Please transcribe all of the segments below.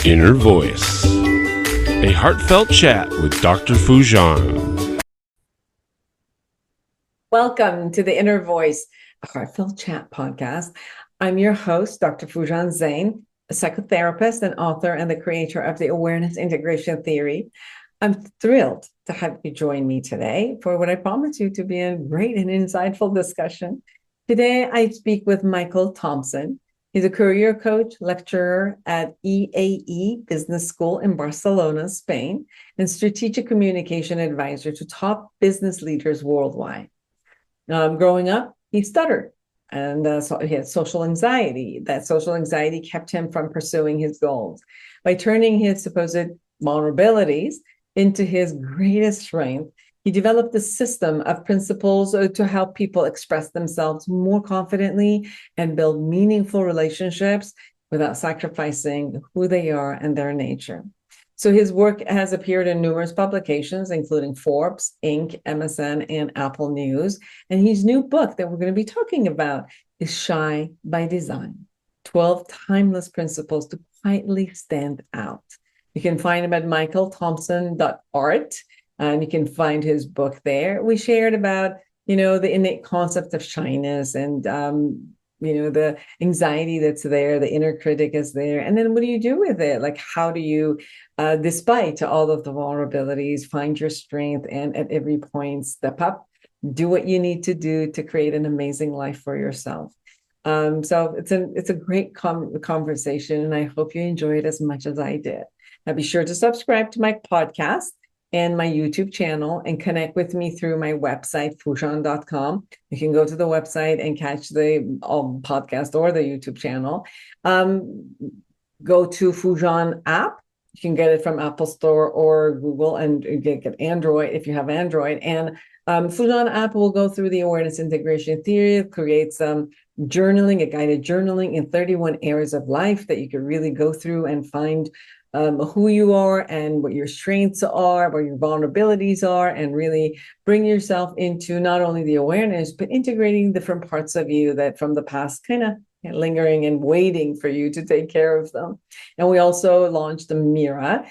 Inner Voice, a heartfelt chat with Dr. Foujan. Welcome to the Inner Voice, a heartfelt chat podcast. I'm your host, Dr. Foujan Zain, a psychotherapist and author and the creator of the awareness integration theory. I'm thrilled to have you join me today for what I promise you to be a great and insightful discussion. Today, I speak with Michael Thompson. He's a career coach, lecturer at EAE Business School in Barcelona, Spain, and strategic communication advisor to top business leaders worldwide. Growing up, he stuttered and so he had social anxiety. That social anxiety kept him from pursuing his goals. By turning his supposed vulnerabilities into his greatest strength, he developed a system of principles to help people express themselves more confidently and build meaningful relationships without sacrificing who they are and their nature. So his work has appeared in numerous publications, including Forbes, Inc., MSN, and Apple News. And his new book that we're going to be talking about is Shy by Design, 12 Timeless Principles to Quietly Stand Out. You can find him at michaelthompson.art, and you can find his book there. We shared about, the innate concept of shyness and the anxiety that's there, the inner critic is there. And then what do you do with it? Like, how do you, despite all of the vulnerabilities, find your strength and at every point step up, do what you need to do to create an amazing life for yourself. So it's a great conversation, and I hope you enjoy it as much as I did. Now be sure to subscribe to my podcast and my YouTube channel and connect with me through my website, foujan.com. You can go to the website and catch the podcast or the YouTube channel. Go to Foujan app. You can get it from Apple Store or Google, and you get Android if you have Android. And Foujan app will go through the awareness integration theory, create some journaling, a guided journaling in 31 areas of life that you can really go through and find who you are and what your strengths are, what your vulnerabilities are, and really bring yourself into not only the awareness, but integrating different parts of you that from the past kind of lingering and waiting for you to take care of them. And we also launched the Mira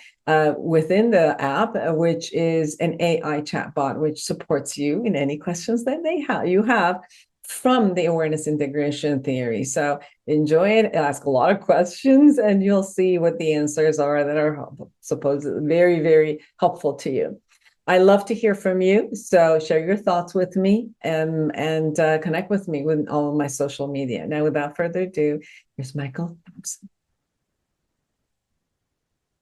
within the app, which is an AI chatbot, which supports you in any questions that you have from the awareness integration theory. So enjoy it, ask a lot of questions, and you'll see what the answers are that are supposedly very, very helpful to you. I love to hear from you. So share your thoughts with me and connect with me with all of my social media. Now, without further ado, here's Michael Thompson.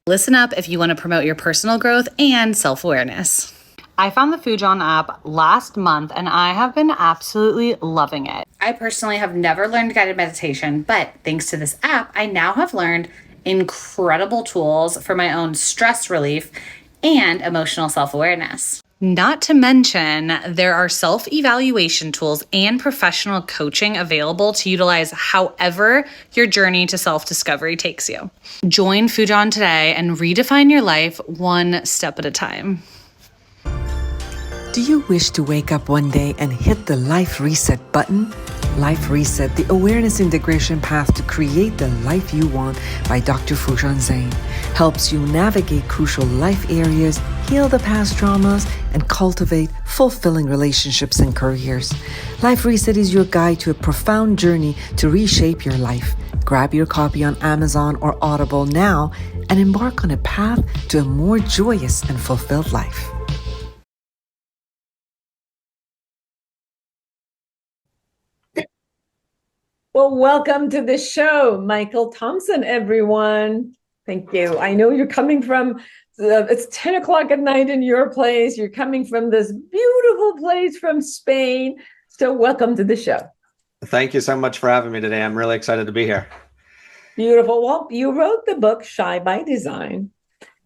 Listen up if you want to promote your personal growth and self-awareness. I found the Foujan app last month and I have been absolutely loving it. I personally have never learned guided meditation, but thanks to this app, I now have learned incredible tools for my own stress relief and emotional self-awareness. Not to mention, there are self-evaluation tools and professional coaching available to utilize however your journey to self-discovery takes you. Join Foujan today and redefine your life one step at a time. Do you wish to wake up one day and hit the Life Reset button? Life Reset, the awareness integration path to create the life you want by Dr. Foujan Zain, helps you navigate crucial life areas, heal the past traumas, and cultivate fulfilling relationships and careers. Life Reset is your guide to a profound journey to reshape your life. Grab your copy on Amazon or Audible now and embark on a path to a more joyous and fulfilled life. Well, welcome to the show, Michael Thompson, everyone. Thank you. I know you're coming from, it's 10 o'clock at night in your place. You're coming from this beautiful place from Spain. So welcome to the show. Thank you so much for having me today. I'm really excited to be here. Beautiful. Well, you wrote the book Shy by Design.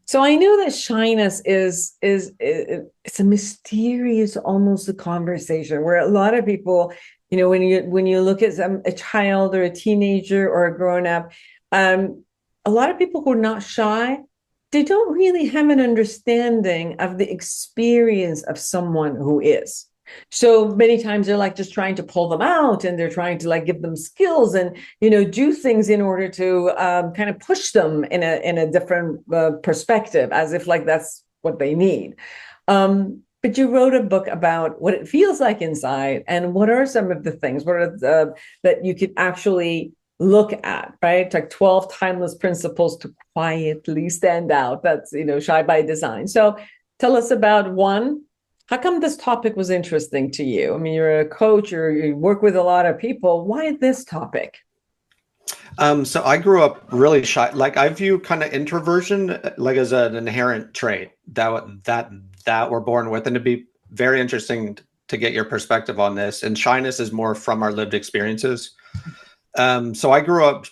So I know that shyness is it's a mysterious, almost a conversation where a lot of people, when you look at a child or a teenager or a grown up, a lot of people who are not shy, they don't really have an understanding of the experience of someone who is. So many times they're like just trying to pull them out, and they're trying to like give them skills and do things in order to kind of push them in a different perspective, as if like that's what they need. But you wrote a book about what it feels like inside, and what are some of the things that you could actually look at, right? Like 12 timeless principles to quietly stand out. That's shy by design. So tell us about one. How come this topic was interesting to you? I mean, you're a coach, or you work with a lot of people. Why this topic? So I grew up really shy. Like I view kind of introversion like as an inherent trait that we're born with, and it'd be very interesting to get your perspective on this. And shyness is more from our lived experiences. So I grew up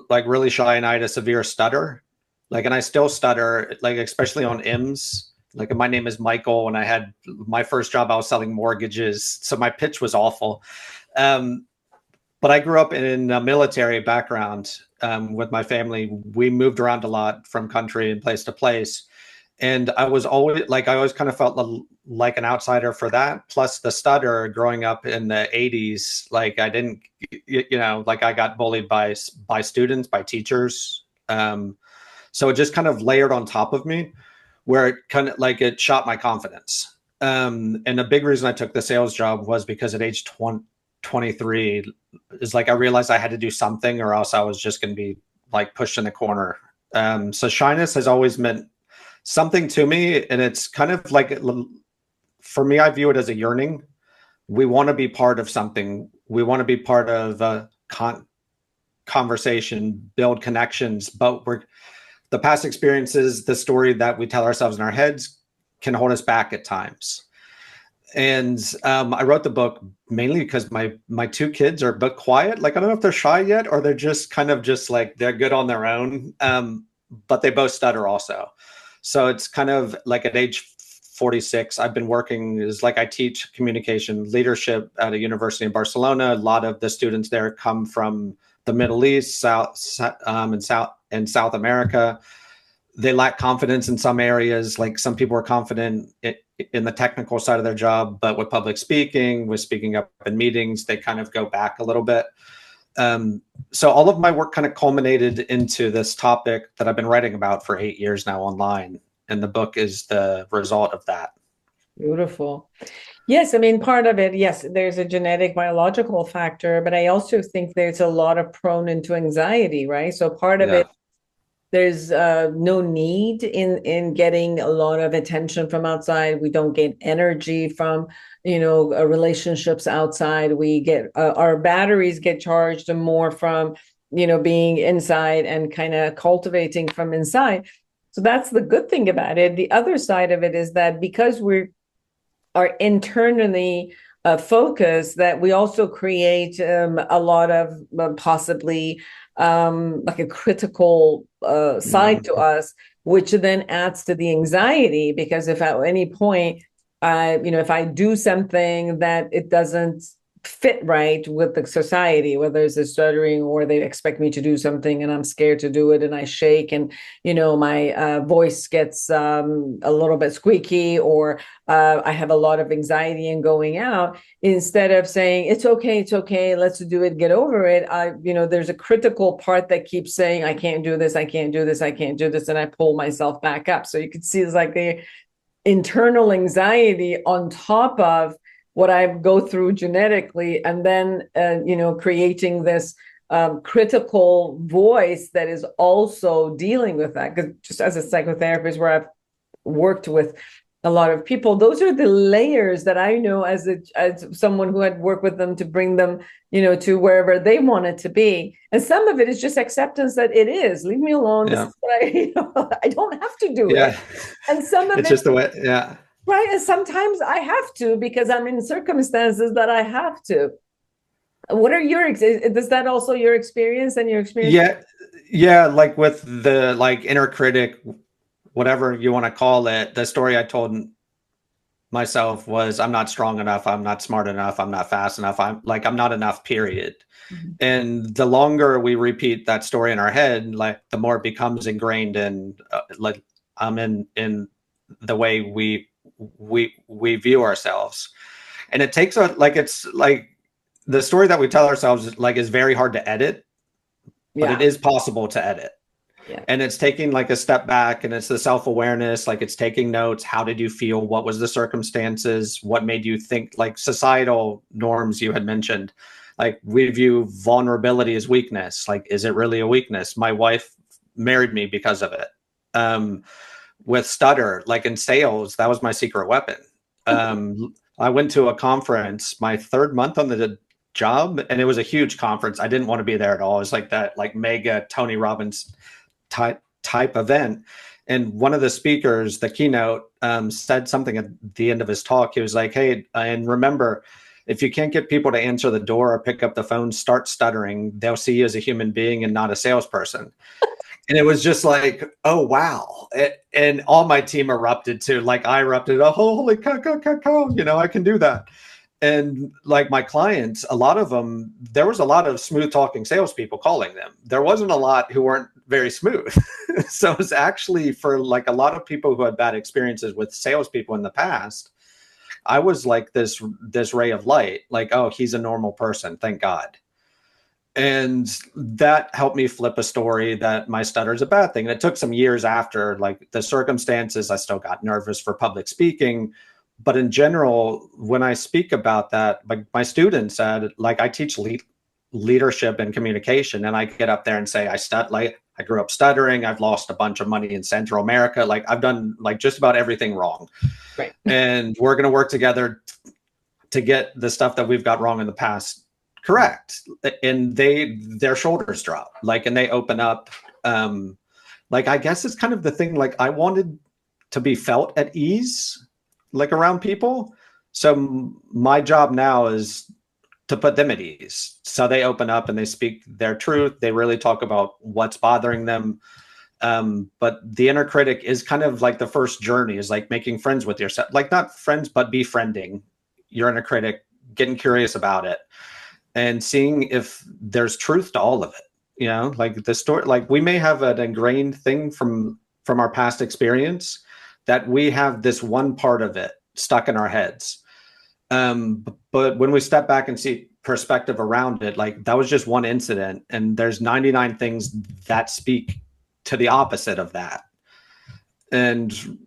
like really shy, and I had a severe stutter. Like, and I still stutter, like especially on M's. Like my name is Michael. When I had my first job, I was selling mortgages, so my pitch was awful. But I grew up in a military background with my family. We moved around a lot from country and place to place. And I always kind of felt like an outsider for that. Plus the stutter growing up in the 80s, like I didn't, like I got bullied by students, by teachers. So it just kind of layered on top of me, where it kind of like it shot my confidence. And a big reason I took the sales job was because at age 23 is like I realized I had to do something, or else I was just going to be like pushed in the corner. So shyness has always meant something to me, and it's kind of like, for me, I view it as a yearning. We want to be part of something. We want to be part of a conversation, build connections, but the past experiences, the story that we tell ourselves in our heads can hold us back at times. And I wrote the book mainly because my two kids are a bit quiet. Like, I don't know if they're shy yet, or they're just kind of just like, they're good on their own. But they both stutter also. So it's kind of like at age 46, I've been working is like I teach communication leadership at a university in Barcelona. A lot of the students there come from the Middle East, and South America. They lack confidence in some areas. Like some people are confident in the technical side of their job, but with public speaking, with speaking up in meetings, they kind of go back a little bit. So all of my work kind of culminated into this topic that I've been writing about for 8 years now online. And the book is the result of that. Beautiful. Yes, I mean, part of it, yes, there's a genetic biological factor, but I also think there's a lot of prone into anxiety, right? So part of it, there's no need in getting a lot of attention from outside. We don't get energy from relationships outside. We get our batteries get charged more from being inside and kind of cultivating from inside. So that's the good thing about it. The other side of it is that because we are internally focused, that we also create a lot of possibly like a critical side to us, which then adds to the anxiety. Because if at any point, if I do something that it doesn't fit right with the society, whether it's a stuttering or they expect me to do something and I'm scared to do it and I shake and my voice gets a little bit squeaky, or I have a lot of anxiety in going out, instead of saying it's okay, let's do it, get over it, there's a critical part that keeps saying I can't do this, and I pull myself back up. So you could see it's like the internal anxiety on top of what I go through genetically, and then creating this critical voice that is also dealing with that. Because just as a psychotherapist, where I've worked with a lot of people, those are the layers that I know as someone who had worked with them to bring them to wherever they wanted to be. And some of it is just acceptance that it is, leave me alone. This is what I don't have to do it. And some of it's just the way. Yeah. Right. And sometimes I have to, because I'm in circumstances that I have to. What are is that also your experience and your experience? Yeah. Like with the inner critic, whatever you want to call it, the story I told myself was I'm not strong enough. I'm not smart enough. I'm not fast enough. I'm not enough, period. Mm-hmm. And the longer we repeat that story in our head, like the more it becomes ingrained in I'm in the way we view ourselves. And it takes it's like the story that we tell ourselves is very hard to edit, but it is possible to edit. Yeah. And it's taking like a step back, and it's the self-awareness, like it's taking notes. How did you feel? What was the circumstances? What made you think? Like societal norms you had mentioned, like we view vulnerability as weakness. Like, is it really a weakness? My wife married me because of it. With stutter, like in sales, that was my secret weapon. I went to a conference my 3rd month on the job, and it was a huge conference. I didn't want to be there at all. It was like that, like mega Tony Robbins type event. And one of the speakers, the keynote, said something at the end of his talk. He was like, hey, and remember, if you can't get people to answer the door or pick up the phone, start stuttering. They'll see you as a human being and not a salesperson. And it was just like, oh, wow. And all my team erupted too. Like I erupted, oh, holy cow, I can do that. And like my clients, a lot of them, there was a lot of smooth talking salespeople calling them. There wasn't a lot who weren't very smooth. So it's actually for like a lot of people who had bad experiences with salespeople in the past, I was like this ray of light, like, oh, he's a normal person. Thank God. And that helped me flip a story that my stutter is a bad thing. And it took some years after, like the circumstances, I still got nervous for public speaking. But in general, when I speak about that, like my students said, like I teach leadership and communication, and I get up there and say, I grew up stuttering. I've lost a bunch of money in Central America. Like I've done like just about everything wrong. Right. And we're going to work together to get the stuff that we've got wrong in the past correct. And their shoulders drop, like, and they open up. Like, I guess it's kind of the thing, like I wanted to be felt at ease, like around people. So my job now is to put them at ease. So they open up and they speak their truth. They really talk about what's bothering them. But the inner critic is kind of like the first journey, is like making friends with yourself, like not friends, but befriending your inner critic, getting curious about it and seeing if there's truth to all of it. Like the story, like we may have an ingrained thing from our past experience that we have this one part of it stuck in our heads. But when we step back and see perspective around it, like that was just one incident, and there's 99 things that speak to the opposite of that. And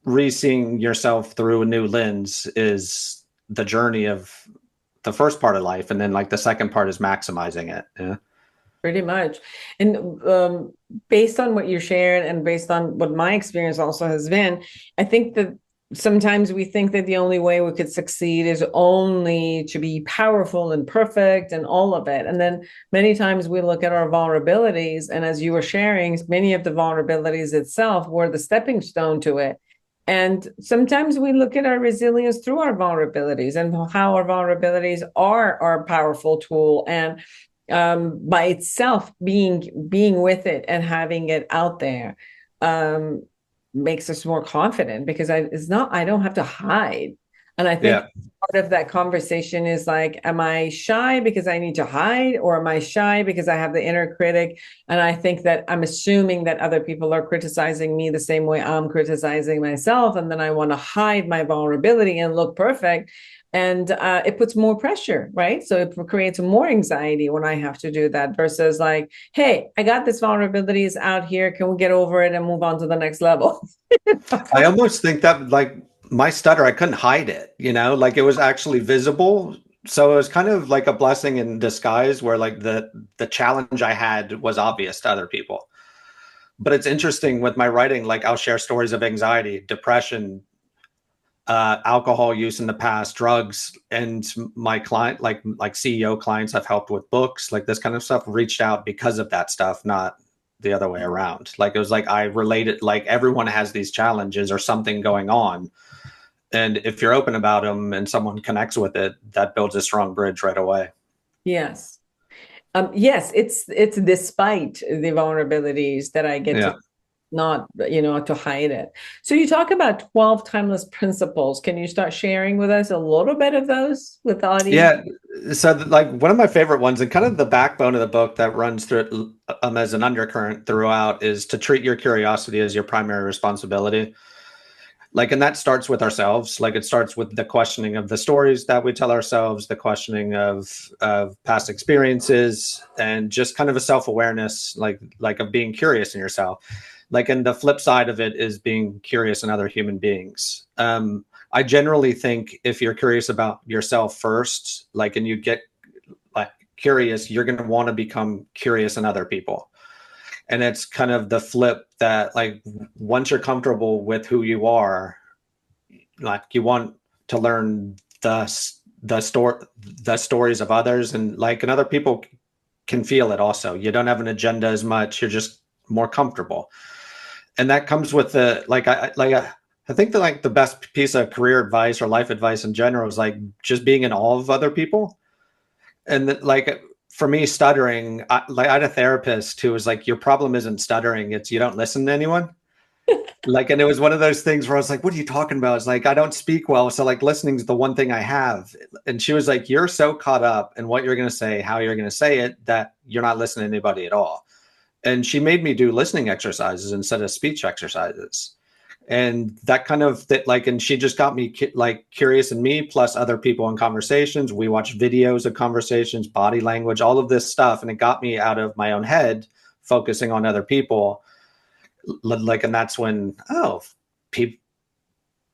re-seeing yourself through a new lens is the journey of the first part of life. And then like the second part is maximizing it. Yeah. Pretty much. And based on what you shared and based on what my experience also has been, I think that sometimes we think that the only way we could succeed is only to be powerful and perfect and all of it. And then many times we look at our vulnerabilities, and as you were sharing, many of the vulnerabilities itself were the stepping stone to it. And sometimes we look at our resilience through our vulnerabilities and how our vulnerabilities are our powerful tool. And by itself, being with it and having it out there makes us more confident, because I don't have to hide. And I think part of that conversation is like, am I shy because I need to hide, or am I shy because I have the inner critic? And I think that I'm assuming that other people are criticizing me the same way I'm criticizing myself. And then I want to hide my vulnerability and look perfect. And it puts more pressure, right? So it creates more anxiety when I have to do that, versus like, hey, I got this vulnerabilities out here. Can we get over it and move on to the next level? I almost think that like my stutter, I couldn't hide it, like it was actually visible. So it was kind of like a blessing in disguise, where like the challenge I had was obvious to other people. But it's interesting with my writing, like I'll share stories of anxiety, depression, alcohol use in the past, drugs, and my client, like CEO clients I've helped with books, like this kind of stuff, reached out because of that stuff, not the other way around. Like it was like I related, like everyone has these challenges or something going on, and if you're open about them and someone connects with it, that builds a strong bridge right away. Yes. Yes, it's despite the vulnerabilities that I get to not, to hide it. So you talk about 12 timeless principles. Can you start sharing with us a little bit of those with the audience? Yeah. So like one of my favorite ones, and kind of the backbone of the book that runs through it as an undercurrent throughout, is to treat your curiosity as your primary responsibility. Like, and that starts with ourselves. Like, it starts with the questioning of the stories that we tell ourselves, the questioning of past experiences, and just kind of a self-awareness, like of being curious in yourself. Like, and the flip side of it is being curious in other human beings. I generally think if you're curious about yourself first, like, and you get like curious, you're going to want to become curious in other people. And it's kind of the flip that, like, once you're comfortable with who you are, like, you want to learn the stories of others, and like, and other people can feel it also. You don't have an agenda as much. You're just more comfortable. And that comes with the, I think that, like, the best piece of career advice or life advice in general is like just being in awe of other people. And that, like, for me, stuttering, I had a therapist who was like, your problem isn't stuttering, it's you don't listen to anyone. Like, and it was one of those things where I was like, what are you talking about? It's like, I don't speak well, so like listening is the one thing I have. And she was like, you're so caught up in what you're going to say, how you're going to say it, that you're not listening to anybody at all. And she made me do listening exercises instead of speech exercises. And that kind of like, and she just got me like curious in me, plus other people in conversations. We watched videos of conversations, body language, all of this stuff. And it got me out of my own head, focusing on other people. Like, and that's when,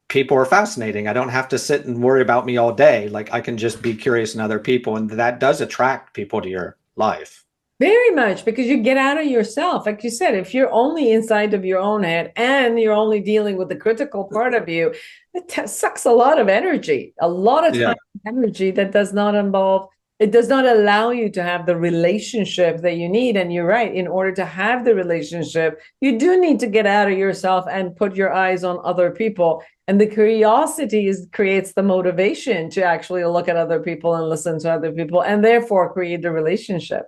people are fascinating. I don't have to sit and worry about me all day. Like, I can just be curious in other people. And that does attract people to your life. Very much, because you get out of yourself. Like you said, if you're only inside of your own head and you're only dealing with the critical part of you, it sucks a lot of energy, a lot of time, energy that does not involve, it does not allow you to have the relationship that you need. And you're right, in order to have the relationship, you do need to get out of yourself and put your eyes on other people. And the curiosity creates the motivation to actually look at other people and listen to other people, and therefore create the relationship.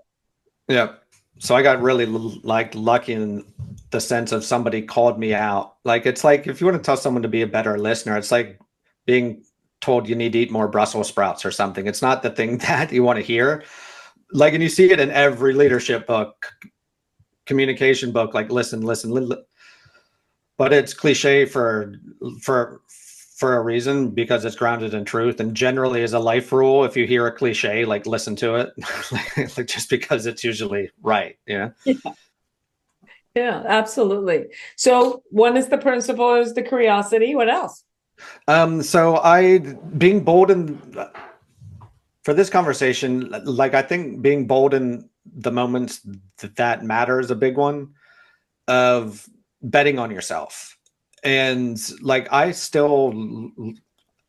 Yeah. So I got really like lucky in the sense of somebody called me out. Like, it's like, if you want to tell someone to be a better listener, it's like being told you need to eat more Brussels sprouts or something. It's not the thing that you want to hear. Like, and you see it in every leadership book, communication book, like listen. But it's cliche for a reason, because it's grounded in truth. And generally, as a life rule, if you hear a cliche, like, listen to it, like, just because it's usually right. Yeah. Yeah, absolutely. So one is the principle, is the curiosity. What else? So being bold for this conversation, like, I think being bold in the moments that matter is a big one, of betting on yourself. And like, I still,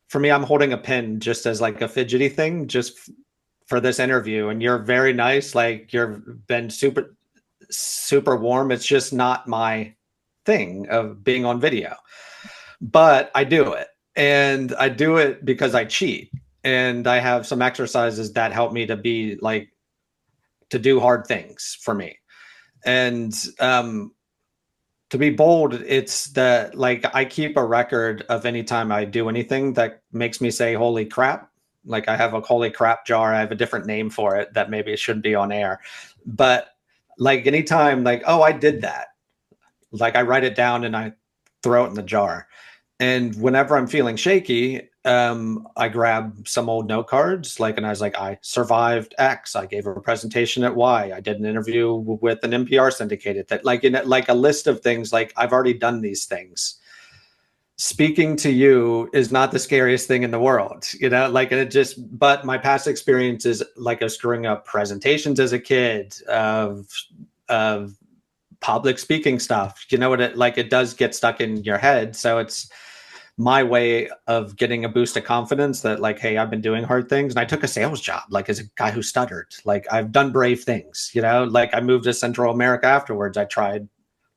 for me, I'm holding a pen just as like a fidgety thing, just for this interview. And you're very nice. Like, you've been super, super warm. It's just not my thing of being on video, but I do it. And I do it because I cheat. And I have some exercises that help me to be like, to do hard things for me. And, to be bold, it's that, like, I keep a record of any time I do anything that makes me say, holy crap. Like, I have a holy crap jar. I have a different name for it that maybe it shouldn't be on air. But like, anytime, like, oh, I did that, like, I write it down and I throw it in the jar. And whenever I'm feeling shaky, I grab some old note cards, like, and I was like, I survived X. I gave a presentation at Y. I did an interview with an NPR syndicated, that, like, in like a list of things, like, I've already done these things. Speaking to you is not the scariest thing in the world, like, and it just, but my past experiences, like, of screwing up presentations as a kid, of public speaking stuff, what it, like, it does get stuck in your head. So it's my way of getting a boost of confidence that, like, hey, I've been doing hard things. And I took a sales job, like, as a guy who stuttered. Like, I've done brave things, like, I moved to Central America afterwards. I tried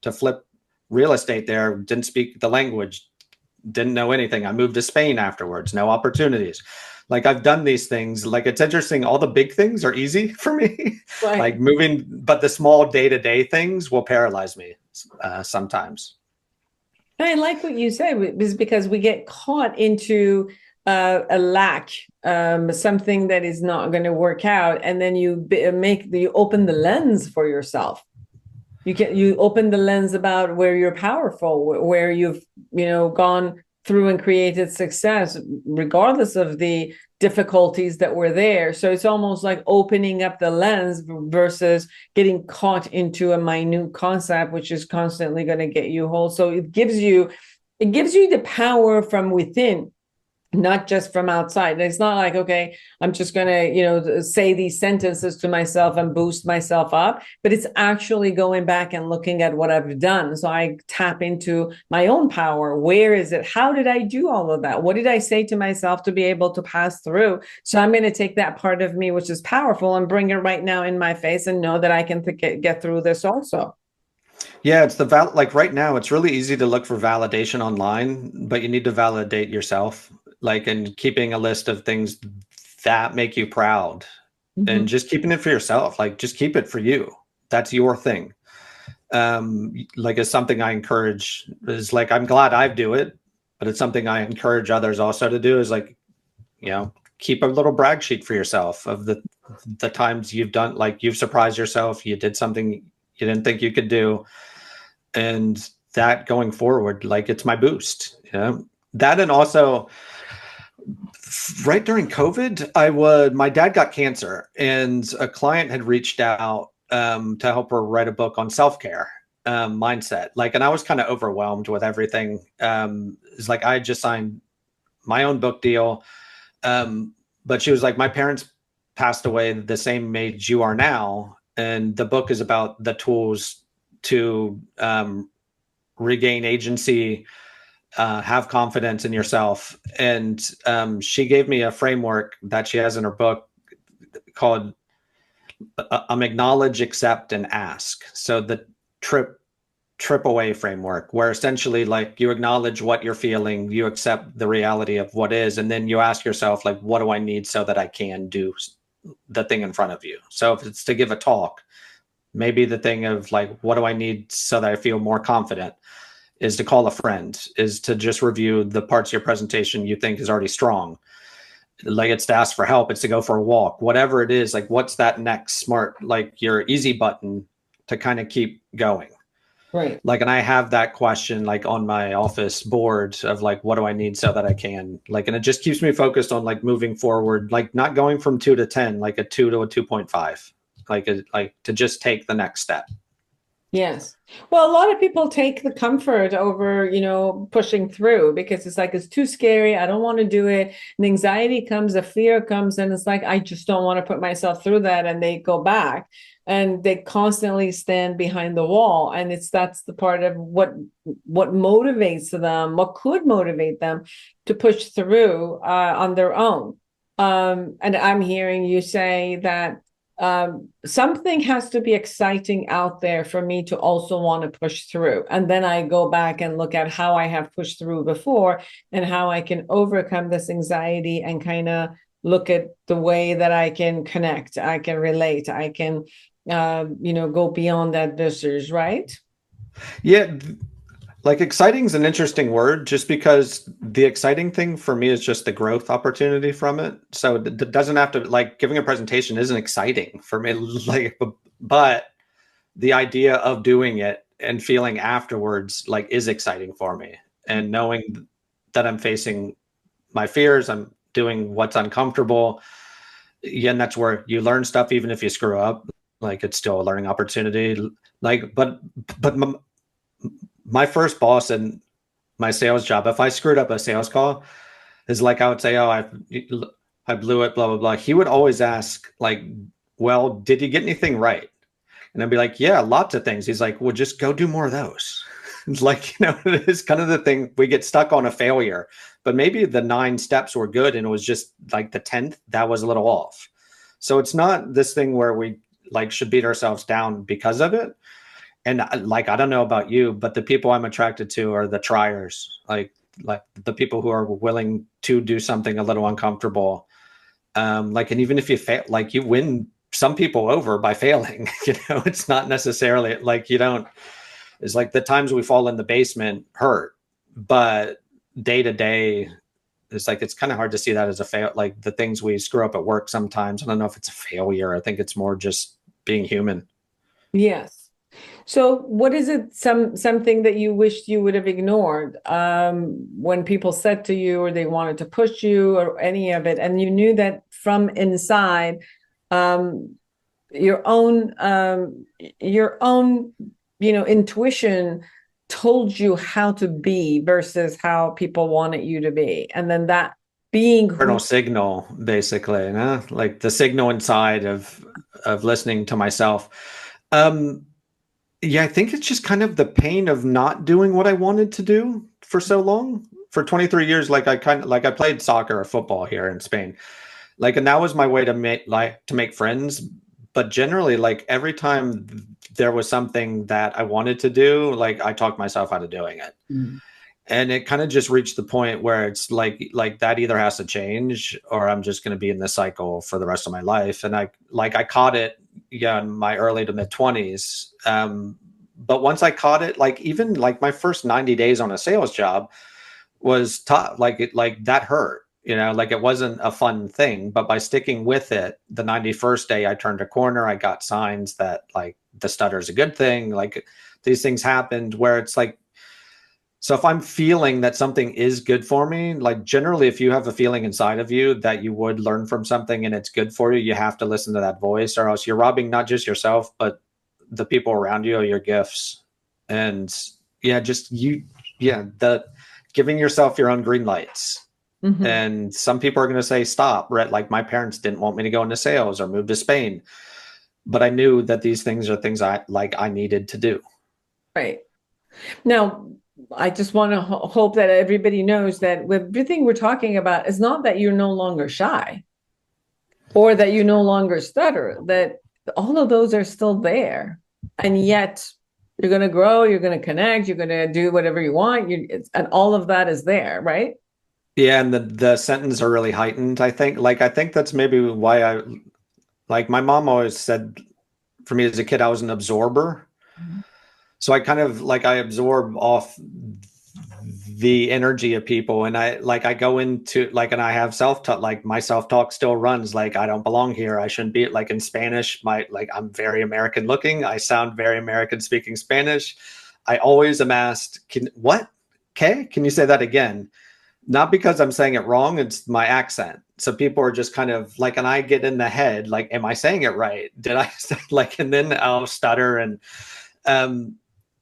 to flip real estate there, didn't speak the language, didn't know anything. I moved to Spain afterwards, no opportunities. Like, I've done these things. Like, it's interesting. All the big things are easy for me, Right. like moving, but the small day-to-day things will paralyze me sometimes. And I like what you said, is because we get caught into a lack, something that is not going to work out, and then you open the lens for yourself. You open the lens about where you're powerful, where you've gone through and created success, regardless of the difficulties that were there. So it's almost like opening up the lens versus getting caught into a minute concept, which is constantly going to get you whole. So it gives you the power from within, not just from outside. It's not like, okay, I'm just going to, say these sentences to myself and boost myself up, but it's actually going back and looking at what I've done. So I tap into my own power. Where is it? How did I do all of that? What did I say to myself to be able to pass through? So I'm going to take that part of me, which is powerful, and bring it right now in my face and know that I can get through this also. Yeah, it's like right now, it's really easy to look for validation online, but you need to validate yourself, like, and keeping a list of things that make you proud and just keeping it for yourself. Like, just keep it for you. That's your thing. Like, it's something I encourage, is like, I'm glad I do it, but it's something I encourage others also to do, is like, keep a little brag sheet for yourself of the times you've done, like, you've surprised yourself, you did something you didn't think you could do. And that going forward, like, it's my boost, that. And also, right during COVID, my dad got cancer, and a client had reached out to help her write a book on self-care mindset. Like, and I was kind of overwhelmed with everything. It's like, I had just signed my own book deal. But she was like, my parents passed away the same age you are now. And the book is about the tools to regain agency, have confidence in yourself. And she gave me a framework that she has in her book called acknowledge, accept, and ask. So the trip away framework, where essentially, like, you acknowledge what you're feeling, you accept the reality of what is, and then you ask yourself, like, what do I need so that I can do the thing in front of you? So if it's to give a talk, maybe the thing of, like, what do I need so that I feel more confident, is to call a friend, is to just review the parts of your presentation you think is already strong. Like, it's to ask for help, it's to go for a walk, whatever it is. Like, what's that next smart, like, your easy button to kind of keep going. Right. Like, and I have that question, like, on my office board of, like, what do I need so that I can, like, and it just keeps me focused on, like, moving forward, like, not going from 2 to 10, like a 2 to a 2.5, like to just take the next step. Yes. Well, a lot of people take the comfort over, pushing through, because it's like, it's too scary. I don't want to do it. And anxiety comes, a fear comes, and it's like, I just don't want to put myself through that. And they go back and they constantly stand behind the wall. And that's the part of what motivates them, what could motivate them to push through on their own. And I'm hearing you say that something has to be exciting out there for me to also want to push through. And then I go back and look at how I have pushed through before and how I can overcome this anxiety, and kind of look at the way that I can connect, I can relate, I can, go beyond that distance, right? Yeah. Like, exciting is an interesting word, just because the exciting thing for me is just the growth opportunity from it. So it doesn't have to, like, giving a presentation isn't exciting for me, like, but the idea of doing it and feeling afterwards, like, is exciting for me. And knowing that I'm facing my fears, I'm doing what's uncomfortable. Yeah, and that's where you learn stuff, even if you screw up, like, it's still a learning opportunity. Like, but my first boss in my sales job, if I screwed up a sales call, is like, I would say, oh, I blew it, blah, blah, blah. He would always ask, like, well, did you get anything right? And I'd be like, yeah, lots of things. He's like, well, just go do more of those. It's like, it's kind of the thing, we get stuck on a failure, but maybe the 9 steps were good, and it was just like the 10th that was a little off. So it's not this thing where we, like, should beat ourselves down because of it. And, like, I don't know about you, but the people I'm attracted to are the triers, like the people who are willing to do something a little uncomfortable. Like, and even if you fail, like, you win some people over by failing, it's not necessarily like it's like the times we fall in the basement hurt, but day to day, it's like, it's kind of hard to see that as a fail. Like, the things we screw up at work sometimes, I don't know if it's a failure. I think it's more just being human. Yes. So what is it, something that you wished you would have ignored when people said to you or they wanted to push you or any of it, and you knew that from inside, um, your own intuition told you how to be versus how people wanted you to be, and then that being Internal signal, basically, like the signal inside of listening to myself. Yeah, I think it's just kind of the pain of not doing what I wanted to do for so long. For 23 years, like I played soccer or football here in Spain. Like, and that was my way to make friends. But generally, like every time there was something that I wanted to do, like I talked myself out of doing it. Mm. And it kind of just reached the point where it's like that either has to change or I'm just going to be in this cycle for the rest of my life. And I caught it, yeah, in my early to mid 20s. But once I caught it, like even like my first 90 days on a sales job was tough. Like that hurt, like it wasn't a fun thing, but by sticking with it, the 91st day I turned a corner, I got signs that like the stutter is a good thing. Like these things happened where it's like, so if I'm feeling that something is good for me, like generally, if you have a feeling inside of you that you would learn from something and it's good for you, you have to listen to that voice, or else you're robbing not just yourself, but the people around you, or your gifts. And yeah, the giving yourself your own green lights. Mhm. And some people are going to say, stop, right? Like my parents didn't want me to go into sales or move to Spain, but I knew that these things are things I needed to do. Right. Now, I just want to hope that everybody knows that with everything we're talking about, it's not that you're no longer shy or that you no longer stutter, that all of those are still there. And yet you're going to grow, you're going to connect, you're going to do whatever you want. And all of that is there, right? Yeah. And the sentences are really heightened. I think that's maybe why like my mom always said for me as a kid, I was an absorber. Mm-hmm. So I kind of I absorb off the energy of people, and I go into and I have self-talk, like my self-talk still runs like I don't belong here, I shouldn't be, like in Spanish, I'm very American looking, I sound very American speaking Spanish. I always am asked, can you say that again? Not because I'm saying it wrong, it's my accent. So people are just kind of like, and I get in the head, like, am I saying it right? Did I and then I'll stutter. And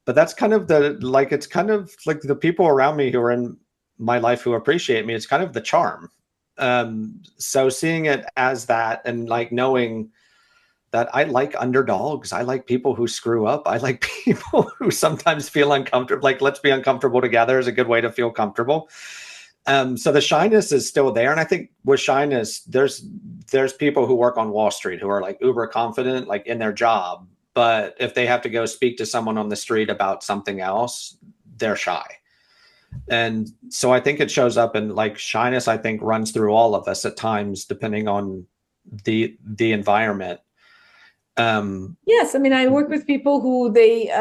but that's kind of it's kind of like the people around me who are in my life who appreciate me, it's kind of the charm. So seeing it as that, and like knowing that I like underdogs, I like people who screw up, I like people who sometimes feel uncomfortable, like let's be uncomfortable together is a good way to feel comfortable. So the shyness is still there. And I think with shyness, there's people who work on Wall Street who are like uber confident, like in their job. But if they have to go speak to someone on the street about something else, they're shy. And so I think it shows up in like shyness, I think runs through all of us at times, depending on the environment. Yes, I mean, I work with people who they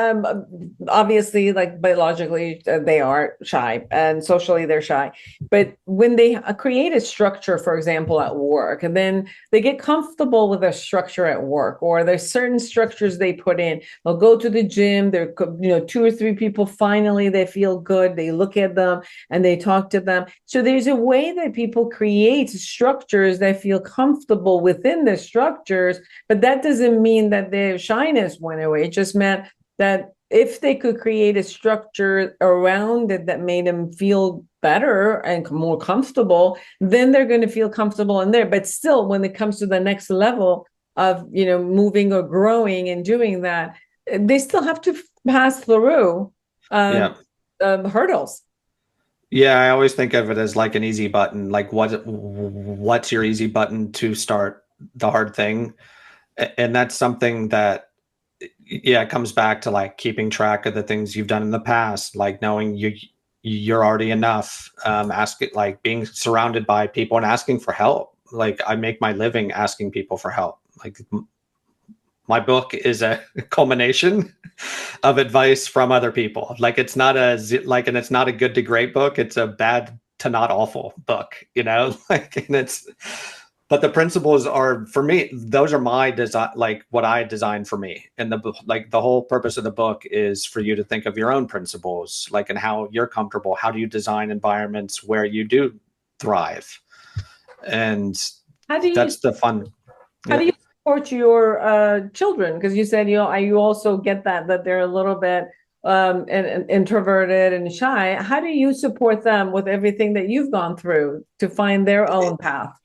obviously, like biologically, they are shy and socially they're shy. But when they create a structure, for example, at work, and then they get comfortable with a structure at work, or there's certain structures they put in, they'll go to the gym, there, two or three people, finally they feel good, they look at them and they talk to them. So there's a way that people create structures that feel comfortable within the structures, but that doesn't mean that their shyness went away. It just meant that if they could create a structure around it that made them feel better and more comfortable, then they're going to feel comfortable in there. But still, when it comes to the next level of, moving or growing and doing that, they still have to pass through hurdles. Yeah, I always think of it as like an easy button. Like what's your easy button to start the hard thing? And that's something that, it comes back to like keeping track of the things you've done in the past, like knowing you're already enough, like being surrounded by people and asking for help. Like I make my living asking people for help. Like my book is a culmination of advice from other people. Like it's not and it's not a good to great book. It's a bad to not awful book, and But the principles are, for me, those are my design, like what I designed for me. And the whole purpose of the book is for you to think of your own principles, like, and how you're comfortable. How do you design environments where you do thrive? And How do you that's the fun. how do you support your children? Because you said you also get that they're a little bit and introverted and shy. How do you support them with everything that you've gone through to find their own path?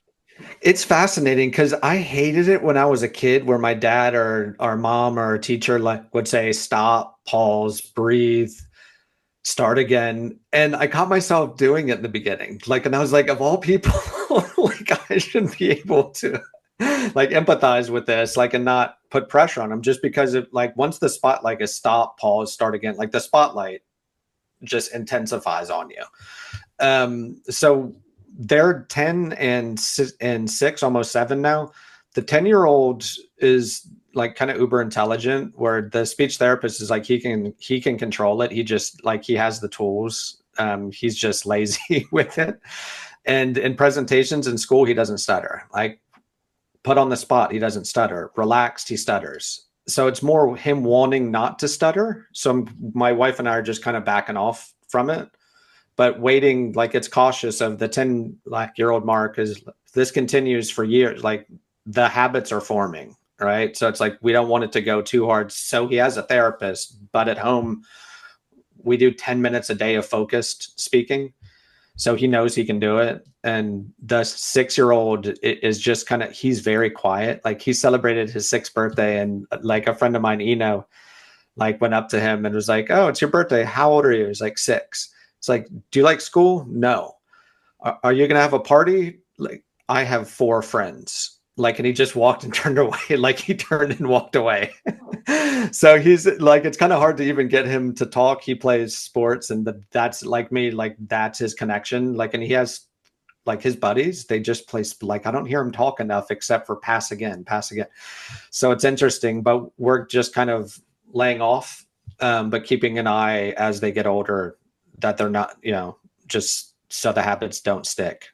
It's fascinating because I hated it when I was a kid, where my dad or our mom or a teacher like would say, stop, pause, breathe, start again. And I caught myself doing it in the beginning. Like, and I was like, of all people, like I shouldn't be able to like empathize with this, like, and not put pressure on them, just because of like, once the spotlight is stop, pause, start again, like the spotlight just intensifies on you. So they're 10 and 6, almost 7 now. The 10-year-old is like kind of uber intelligent, where the speech therapist is like, he can control it. He just like, he has the tools. He's just lazy with it. And in presentations in school, he doesn't stutter. Like, put on the spot, he doesn't stutter. Relaxed, he stutters. So it's more him wanting not to stutter. So my wife and I are just kind of backing off from it, but waiting, like, it's cautious of the 10-year-old mark, is this continues for years, like the habits are forming, right? So it's like, we don't want it to go too hard. So he has a therapist, but at home we do 10 minutes a day of focused speaking. So he knows he can do it. And the 6-year-old is just kind of, he's very quiet. Like, he celebrated his 6th birthday, and like a friend of mine, Eno, like went up to him and was like, oh, it's your birthday. How old are you? He's like 6. It's like, do you like school? No. Are you going to have a party? Like, I have 4 friends. Like, and he just walked and turned away. Like, he turned and walked away. So he's like, it's kind of hard to even get him to talk. He plays sports, and that's like me, like that's his connection. Like, and he has like his buddies, they just play, like, I don't hear him talk enough except for pass again, pass again. So it's interesting, but we're just kind of laying off, but keeping an eye as they get older, that they're not, just so the habits don't stick.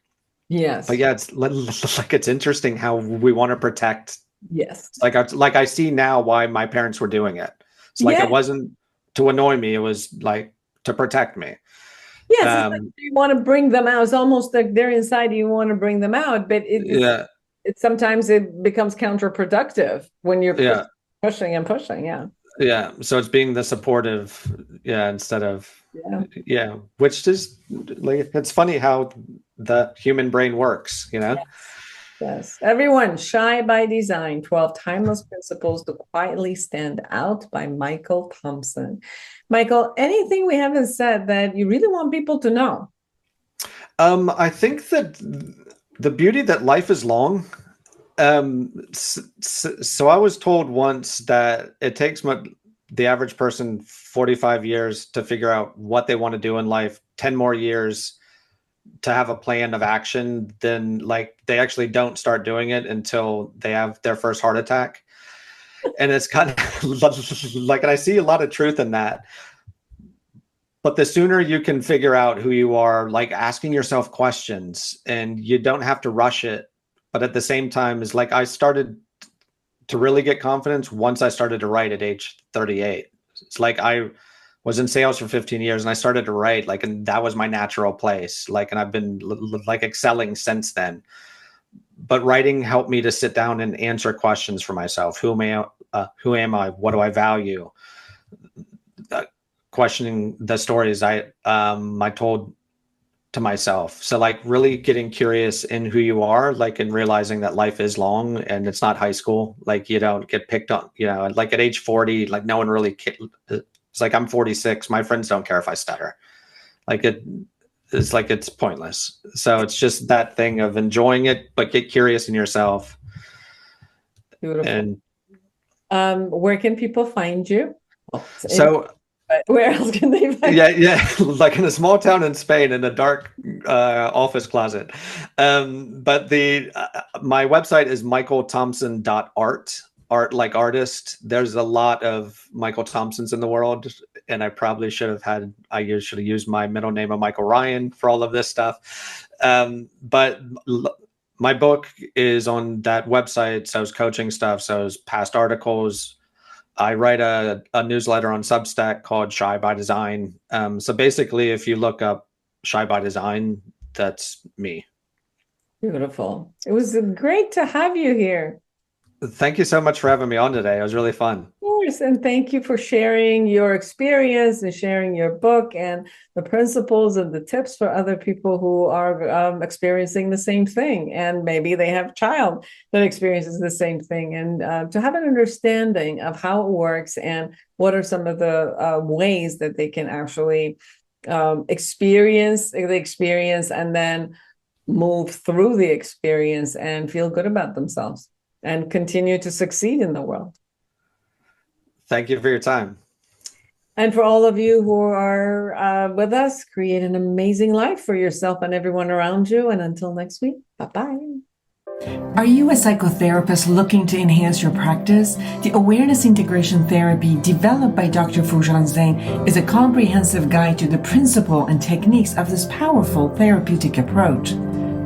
Yes. But yeah, it's like, it's interesting how we want to protect. Yes. Like I see now why my parents were doing it. It's like, Yeah. it wasn't to annoy me. It was like to protect me. Yes, it's like you want to bring them out. It's almost like they're inside. You want to bring them out, but Yeah. it sometimes it becomes counterproductive when you're Yeah. pushing and pushing. Yeah. Yeah. So it's being the supportive, instead of, Yeah. which is like, it's funny how the human brain works, Yes. Everyone, Shy by Design, 12 Timeless Principles to Quietly Stand Out by Michael Thompson. Michael, anything we haven't said that you really want people to know? I think that the beauty that life is long. So I was told once that it takes the average person 45 years to figure out what they want to do in life, 10 more years to have a plan of action. Then like, they actually don't start doing it until they have their first heart attack. And it's kind of like, and I see a lot of truth in that. But the sooner you can figure out who you are, like asking yourself questions, and you don't have to rush it. But at the same time, is like, I started to really get confidence once I started to write at age 38. It's like, I was in sales for 15 years and I started to write, like, and that was my natural place. Like, and I've been like excelling since then. But writing helped me to sit down and answer questions for myself. Who am I? What do I value? Questioning the stories I told to myself. So like, really getting curious in who you are, like, and realizing that life is long and it's not high school. Like, you don't get picked on, like at age 40, like no one really, it's like, I'm 46. My friends don't care if I stutter. Like, it's like, it's pointless. So it's just that thing of enjoying it, but get curious in yourself. Beautiful. And where can people find you? Where else can they find you? Yeah, like in a small town in Spain, in a dark office closet. But my website is michaelthompson.art. Art like artist. There's a lot of Michael Thompsons in the world, and I probably should have used my middle name of Michael Ryan for all of this stuff. But my book is on that website. So it's coaching stuff. So it's past articles. I write a newsletter on Substack called Shy by Design. So basically, if you look up Shy by Design, that's me. Beautiful. It was great to have you here. Thank you so much for having me on today. It was really fun. Of course, and thank you for sharing your experience and sharing your book and the principles and the tips for other people who are experiencing the same thing. And maybe they have a child that experiences the same thing. And to have an understanding of how it works and what are some of the ways that they can actually experience the experience and then move through the experience and feel good about themselves and continue to succeed in the world. Thank you for your time. And for all of you who are with us, create an amazing life for yourself and everyone around you. And until next week, bye-bye. Are you a psychotherapist looking to enhance your practice? The Awareness Integration Therapy, developed by Dr. Foojan Zeine, is a comprehensive guide to the principle and techniques of this powerful therapeutic approach.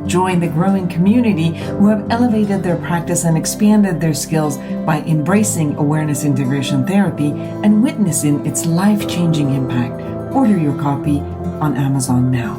Join the growing community who have elevated their practice and expanded their skills by embracing Awareness Integration Therapy and witnessing its life-changing impact. Order your copy on Amazon now.